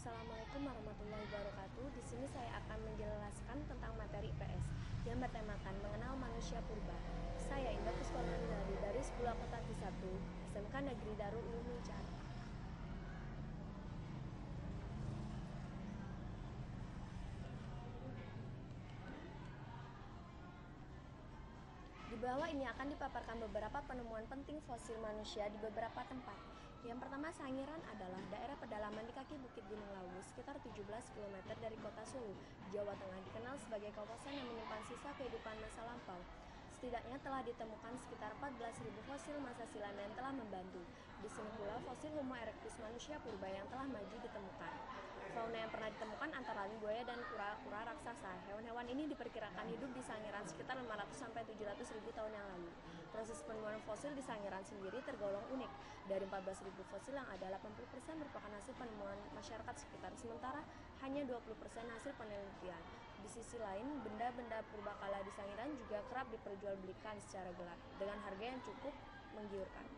Assalamualaikum warahmatullahi wabarakatuh. Di sini saya akan menjelaskan tentang materi IPS yang bertemakan mengenal manusia purba. Saya Indah Puspanandari dari Sekolah Kota Ki1, SMK Negeri Darul Ulum Uncar. Di bawah ini akan dipaparkan beberapa penemuan penting fosil manusia di beberapa tempat. Yang pertama, Sangiran adalah daerah pedalaman di kaki Bukit Gunung Lawu sekitar 17 km dari kota Solo, Jawa Tengah, dikenal sebagai kawasan yang menyimpan sisa kehidupan masa lampau. Setidaknya telah ditemukan sekitar 14.000 fosil masa silam yang telah membantu. Di sini pula fosil Homo erectus manusia purba yang telah maju ditemukan. Fauna yang pernah ditemukan antara lain buaya dan kura-kura raksasa. Hewan-hewan ini diperkirakan hidup di Sangiran sekitar 500-700.000 tahun yang lalu. Proses penemuan fosil di Sangiran sendiri tergolong unik. Dari 14.000 fosil yang ada, 80% merupakan hasil penemuan masyarakat sekitar, sementara hanya 20% hasil penelitian. Di sisi lain, benda-benda purbakala di Sangiran juga kerap diperjualbelikan secara gelap dengan harga yang cukup menggiurkan.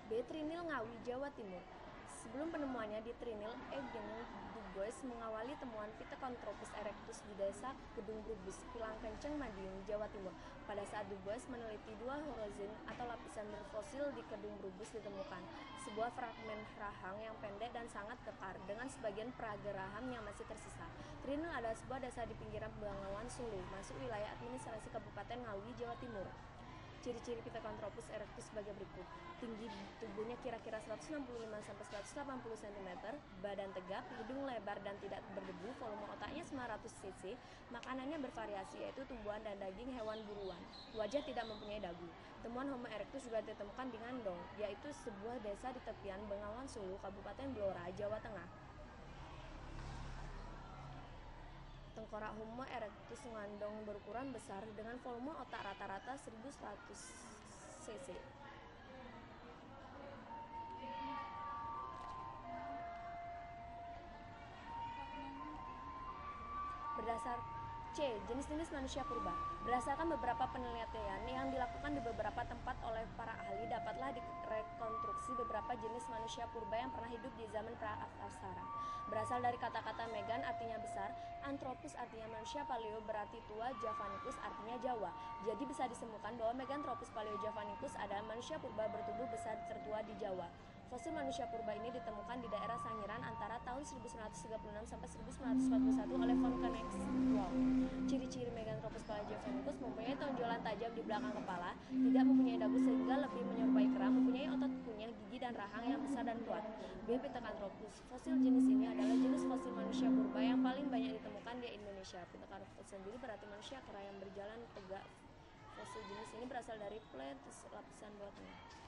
B. Trinil Ngawi, Jawa Timur. Sebelum penemuannya di Trinil, Eugen Dubois mengawali temuan Pithecanthropus erectus di desa Kedung Brubus, Pilang Kenceng, Madiun, Jawa Timur. Pada saat Dubois meneliti dua horizon atau lapisan berfosil di Kedung Brubus ditemukan sebuah fragmen rahang yang pendek dan sangat kekar dengan sebagian peraga rahang yang masih tersisa. Trinil adalah sebuah desa di pinggiran Bengawan Solo, masuk wilayah administrasi Kabupaten Ngawi, Jawa Timur. Ciri-ciri Pithecanthropus erectus sebagai berikut. Tinggi tubuhnya kira-kira 165-180 cm, badan tegap, hidung lebar dan tidak berdebu, volume otaknya 900 cc, makanannya bervariasi yaitu tumbuhan dan daging hewan buruan. Wajah tidak mempunyai dagu. Temuan Homo erectus juga ditemukan di Ngandong, yaitu sebuah desa di tepian Bengawan Solo, Kabupaten Blora, Jawa Tengah. Tengkorak Homo erectus Ngandong berukuran besar dengan volume otak rata-rata 1100 cc. Berdasar C. Jenis-jenis manusia purba. Berdasarkan beberapa penelitian yang dilakukan di beberapa tempat oleh para ahli, dapatlah direkonstruksi beberapa jenis manusia purba yang pernah hidup di zaman pra-aksara. Berasal dari kata-kata Megan artinya besar, Anthropus artinya manusia, Paleo berarti tua, Javanicus artinya Jawa. Jadi bisa disimpulkan bahwa Meganthropus paleojavanicus adalah manusia purba bertubuh besar tertua di Jawa. Fosil manusia purba ini ditemukan di daerah Sangiran antara tahun 1936 sampai 1941 oleh von Koenigswald. Ciri-ciri Meganthropus paleojavanicus mempunyai tonjolan tajam di belakang kepala, tidak mempunyai dagu sehingga lebih menyerupai kera, mempunyai otot kunyah, gigi dan rahang yang besar dan kuat. B. Pithecanthropus. Fosil jenis ini adalah jenis fosil manusia purba yang paling banyak ditemukan di Indonesia. Pithecanthropus sendiri berarti manusia kera yang berjalan tegak. Fosil jenis ini berasal dari Pleiades lapisan bawah tengah.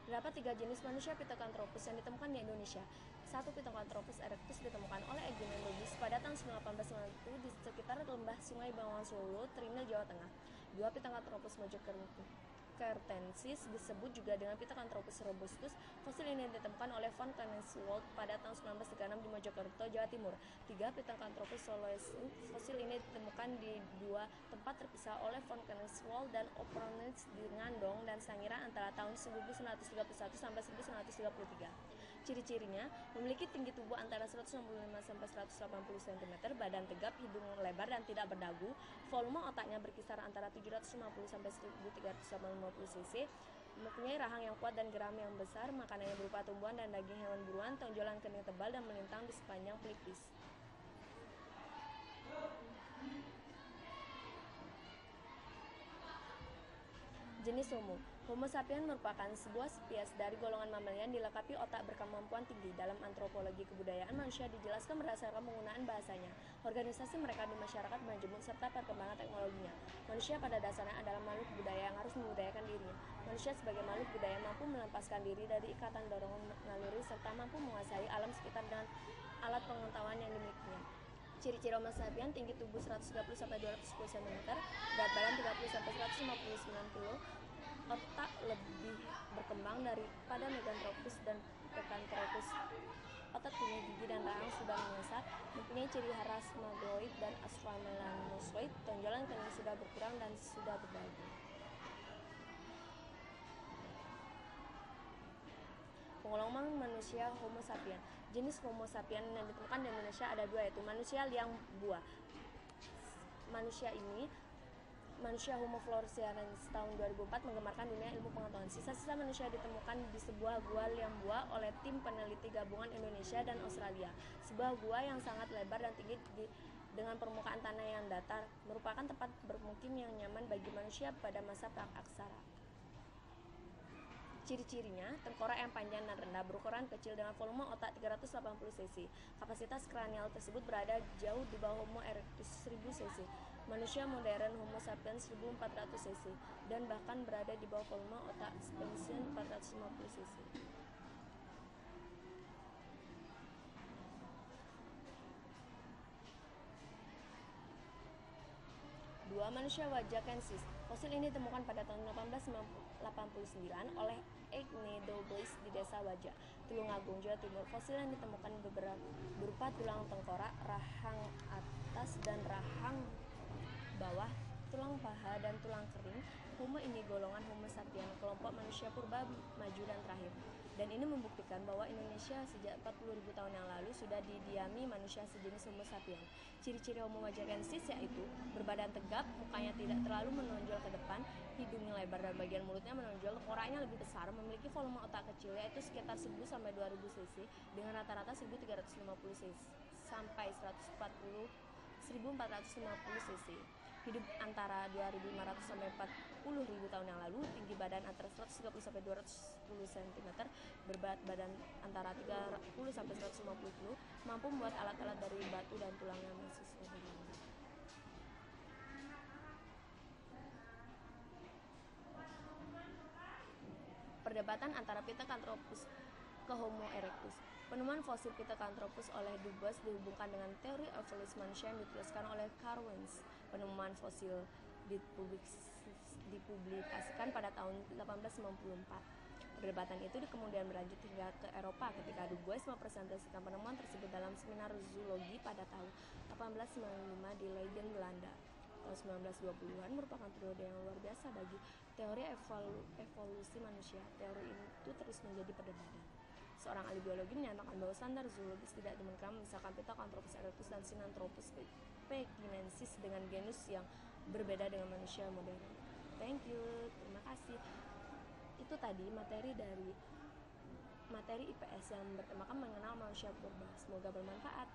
Terdapat 3 jenis manusia Pithecanthropus yang ditemukan di Indonesia. 1. Pithecanthropus erectus ditemukan oleh Eugen Dubois pada tahun 1890 di sekitar lembah Sungai Bengawan Solo, Trinil, Jawa Tengah. 2. Pithecanthropus mojokertensis disebut juga dengan Pithecanthropus robustus. Fosil ini ditemukan oleh von Koenigswald pada tahun 1936 di Mojokerto, Jawa Timur. 3. Pithecanthropus soloensis. Fosil ini ditemukan di 2 tempat terpisah oleh von Koenigswald dan Opronnets di Ngandong dan Sangiran antara tahun 1931 sampai 1933. Ciri-cirinya memiliki tinggi tubuh antara 165 sampai 180 cm, badan tegap, hidung lebar dan tidak berdagu, volume otaknya berkisar antara 750 sampai 1380 cc, mempunyai rahang yang kuat dan geram yang besar, makanannya berupa tumbuhan dan daging hewan buruan, tonjolan kening tebal dan melintang di sepanjang pelipis. Jenis Homo. Homo sapiens merupakan sebuah spesies dari golongan mamalia yang dilengkapi otak berkemampuan tinggi. Dalam antropologi kebudayaan, manusia dijelaskan berdasarkan penggunaan bahasanya, organisasi mereka di masyarakat manajemen, serta perkembangan teknologinya. Manusia pada dasarnya adalah makhluk budaya yang harus membudayakan dirinya. Manusia sebagai makhluk budaya mampu melepaskan diri dari ikatan dorongan naluri serta mampu menguasai alam sekitar dan alat pengetahuan yang dimilikinya. Ciri-ciri Homo sapiens: tinggi tubuh 130-210 cm, berat badan 30-150-90, otak lebih berkembang daripada Meganthropus dan Pithecanthropus punya gigi dan rahang sudah menyesat, mempunyai ciri harasmagloid dan astramelanosoid, tonjolan kening sudah berkurang dan sudah berbagi. Pengolongan manusia Homo sapiens. Jenis Homo sapiens yang ditemukan di Indonesia ada dua, yaitu manusia liang buah. Manusia Homo floresiensis tahun 2004 menggemarkan dunia ilmu pengetahuan. Sisa-sisa manusia ditemukan di sebuah gua liang buah oleh tim peneliti gabungan Indonesia dan Australia. Sebuah gua yang sangat lebar dan tinggi dengan permukaan tanah yang datar, merupakan tempat bermukim yang nyaman bagi manusia pada masa praaksara. Ciri-cirinya, tengkorak yang panjang dan rendah, berukuran kecil dengan volume otak 380 cc. Kapasitas kranial tersebut berada jauh di bawah Homo erectus 1000 cc, manusia modern Homo sapiens 1400 cc, dan bahkan berada di bawah volume otak Spencer 450 cc. Dua, manusia wajakensis. Fosil ini ditemukan pada tahun 1889 oleh Erne Douglas di desa Wajak, Tulungagung, Jawa Timur. Fosil yang ditemukan berupa tulang tengkorak, rahang atas dan rahang bawah, tulang paha dan tulang kering. Homo ini golongan Homo sapiens, kelompok manusia purba maju dan terakhir. Dan ini membuktikan bahwa Indonesia sejak 40.000 tahun yang lalu sudah didiami manusia sejenis Homo sapiens. Ciri-ciri Homo wajakensis yaitu berbadan tegap, mukanya tidak terlalu menonjol ke depan, hidungnya lebar dan bagian mulutnya menonjol, tengkoraknya lebih besar, memiliki volume otak kecil yaitu sekitar 1000 sampai 2000 cc dengan rata-rata 1350 cc sampai 1450 cc. Hidup antara 2.500 sampai 40.000 tahun yang lalu, tinggi badan antara 130 sampai 210 cm, berat badan antara 30 sampai 150 kg, mampu membuat alat-alat dari batu dan tulang yang masih sederhana. Perdebatan antara Pithecanthropus ke Homo erectus. Penemuan fosil Pithecanthropus oleh Dubois dihubungkan dengan teori evolusi manusia yang dituliskan oleh Carl Wenz. Penemuan fosil dipublikasikan pada tahun 1894. Perdebatan itu kemudian berlanjut hingga ke Eropa ketika Dubois mempresentasikan penemuan tersebut dalam seminar zoologi pada tahun 1895 di Leiden, Belanda. Tahun 1920-an merupakan periode yang luar biasa bagi teori evolusi manusia. Teori itu terus menjadi perdebatan. Seorang ahli biologi menyatakan bahwa standar zoologis tidak dimungkinkan memisahkan Pithecanthropus erectus dan Sinanthropus pekinensis dengan genus yang berbeda dengan manusia modern. Thank you, terima kasih. Itu tadi materi IPS yang bertemakan mengenal manusia purba. Semoga bermanfaat.